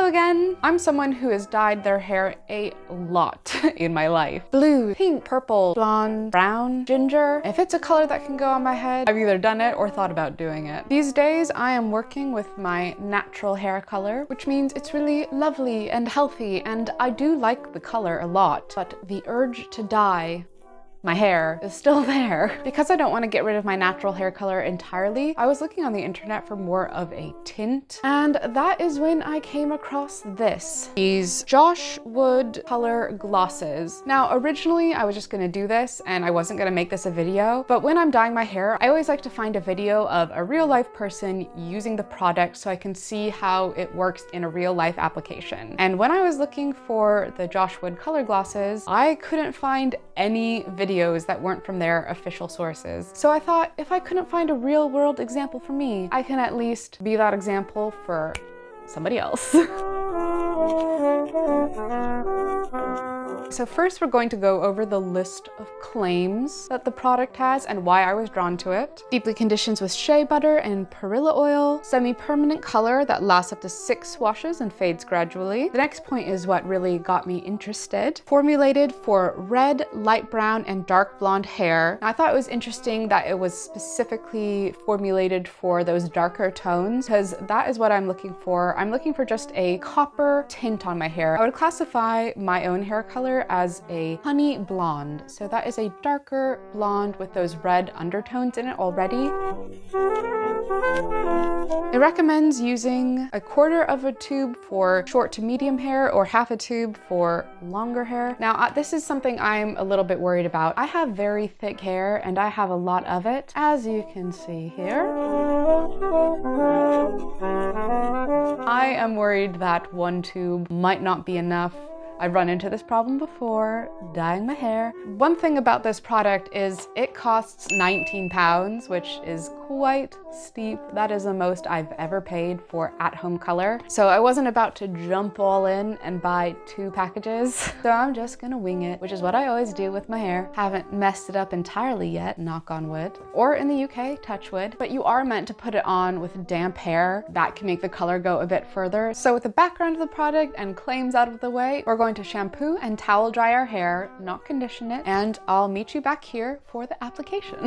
again. I'm someone who has dyed their hair a lot in my life. Blue, pink, purple, blonde, brown, ginger. If it's a color that can go on my head, I've either done it or thought about doing it. These days, I am working with my natural hair color, which means it's really lovely and healthy, and I do like the color a lot, but the urge to dye my hair is still there. Because I don't want to get rid of my natural hair color entirely, I was looking on the internet for more of a tint, and that is when I came across these Josh Wood color glosses. Now, originally I was just gonna do this and I wasn't gonna make this a video, but when I'm dyeing my hair, I always like to find a video of a real life person using the product so I can see how it works in a real life application. And when I was looking for the Josh Wood color glosses, I couldn't find any videos that weren't from their official sources. So I thought, if I couldn't find a real world example for me, I can at least be that example for somebody else. So first we're going to go over the list of claims that the product has and why I was drawn to it. Deeply conditions with shea butter and perilla oil. Semi-permanent color that lasts up to 6 washes and fades gradually. The next point is what really got me interested. Formulated for red, light brown, and dark blonde hair. Now, I thought it was interesting that it was specifically formulated for those darker tones, because that is what I'm looking for. I'm looking for just a copper tint on my hair. I would classify my own hair color as a honey blonde. So that is a darker blonde with those red undertones in it already. It recommends using 1/4 of a tube for short to medium hair or 1/2 a tube for longer hair. Now, this is something I'm a little bit worried about. I have very thick hair and I have a lot of it, as you can see here. I am worried that 1 tube might not be enough. I've run into this problem before dyeing my hair. One thing about this product is it costs £19, which is quite steep. That is the most I've ever paid for at-home color. So I wasn't about to jump all in and buy 2 packages. So I'm just gonna wing it, which is what I always do with my hair. Haven't messed it up entirely yet, knock on wood. Or in the UK, touch wood. But you are meant to put it on with damp hair. That can make the color go a bit further. So with the background of the product and claims out of the way, we're going to shampoo and towel dry our hair, not condition it, and I'll meet you back here for the application.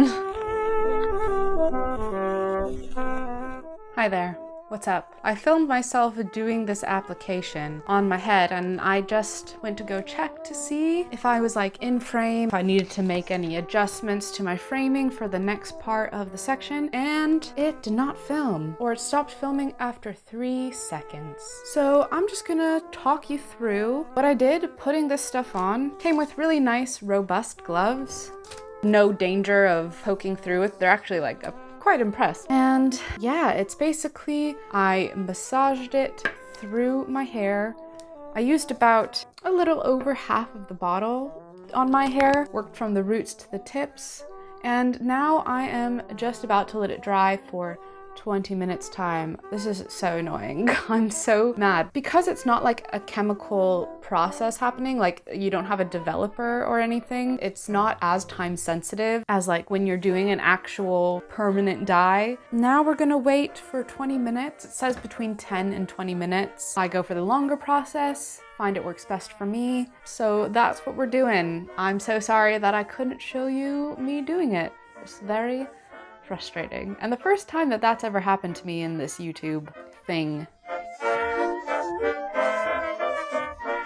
Hi there. What's up? I filmed myself doing this application on my head, and I just went to go check to see if I was like in frame, if I needed to make any adjustments to my framing for the next part of the section, and it did not film, or it stopped filming after 3 seconds. So I'm just gonna talk you through what I did putting this stuff on. Came with really nice, robust gloves. No danger of poking through it. They're actually like quite impressed. And yeah, it's basically, I massaged it through my hair. I used about a little over half of the bottle on my hair, worked from the roots to the tips, and now I am just about to let it dry for 20 minutes time. This is so annoying. I'm so mad. Because it's not like a chemical process happening, like you don't have a developer or anything, it's not as time sensitive as like when you're doing an actual permanent dye. Now we're gonna wait for 20 minutes. It says between 10 and 20 minutes. I go for the longer process, find it works best for me. So that's what we're doing. I'm so sorry that I couldn't show you me doing it. It's very frustrating. And the first time that that's ever happened to me in this YouTube thing.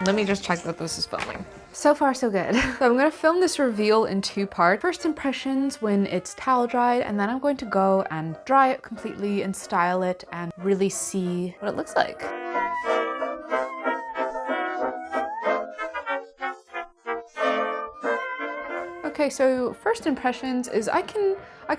Let me just check that this is filming. So far, so good. So I'm gonna film this reveal in 2 parts. First impressions when it's towel dried, and then I'm going to go and dry it completely and style it and really see what it looks like. Okay, so first impressions is I can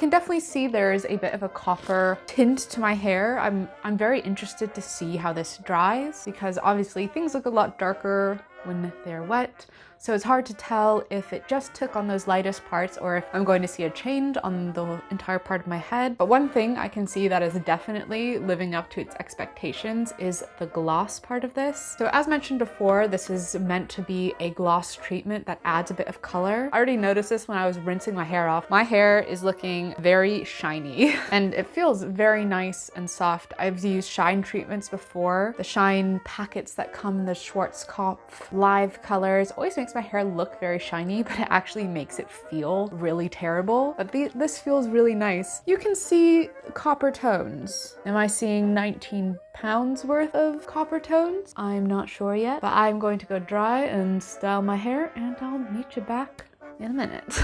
definitely see there's a bit of a copper tint to my hair. I'm very interested to see how this dries, because obviously things look a lot darker when they're wet. So it's hard to tell if it just took on those lightest parts or if I'm going to see a change on the entire part of my head. But one thing I can see that is definitely living up to its expectations is the gloss part of this. So as mentioned before, this is meant to be a gloss treatment that adds a bit of color. I already noticed this when I was rinsing my hair off. My hair is looking very shiny and it feels very nice and soft. I've used shine treatments before. The shine packets that come in the Schwarzkopf live colors always makes my hair look very shiny, but it actually makes it feel really terrible. But this feels really nice. You can see copper tones. Am I seeing 19 pounds worth of copper tones? I'm not sure yet, but I'm going to go dry and style my hair and I'll meet you back in a minute.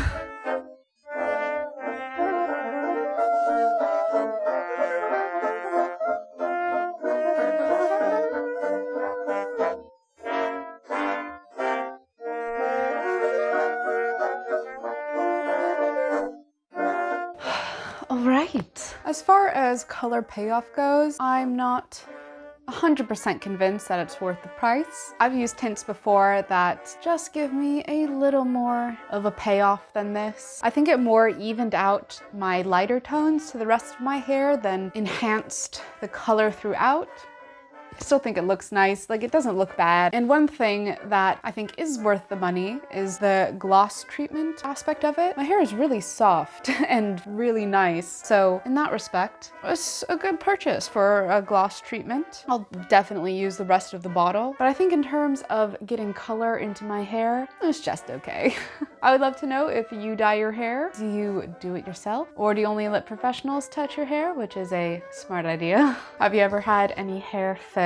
Alright, as far as color payoff goes, I'm not 100% convinced that it's worth the price. I've used tints before that just give me a little more of a payoff than this. I think it more evened out my lighter tones to the rest of my hair than enhanced the color throughout. I still think it looks nice, like it doesn't look bad. And one thing that I think is worth the money is the gloss treatment aspect of it. My hair is really soft and really nice. So in that respect, it's a good purchase for a gloss treatment. I'll definitely use the rest of the bottle, but I think in terms of getting color into my hair, it's just okay. I would love to know if you dye your hair. Do you do it yourself? Or do you only let professionals touch your hair, which is a smart idea? Have you ever had any hair fails?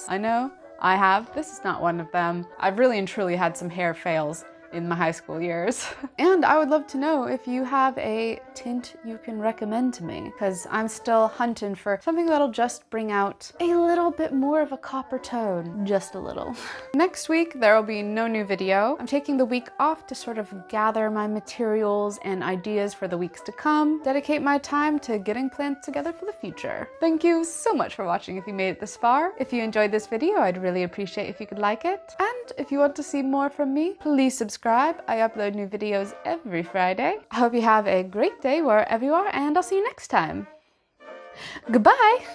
I know I have. This is not one of them. I've really and truly had some hair fails in my high school years. And I would love to know if you have a tint you can recommend to me, because I'm still hunting for something that'll just bring out a little bit more of a copper tone, just a little. Next week, there will be no new video. I'm taking the week off to sort of gather my materials and ideas for the weeks to come, dedicate my time to getting plans together for the future. Thank you so much for watching if you made it this far. If you enjoyed this video, I'd really appreciate if you could like it. And if you want to see more from me, please subscribe. I upload new videos every Friday. I hope you have a great day wherever you are, and I'll see you next time. Goodbye!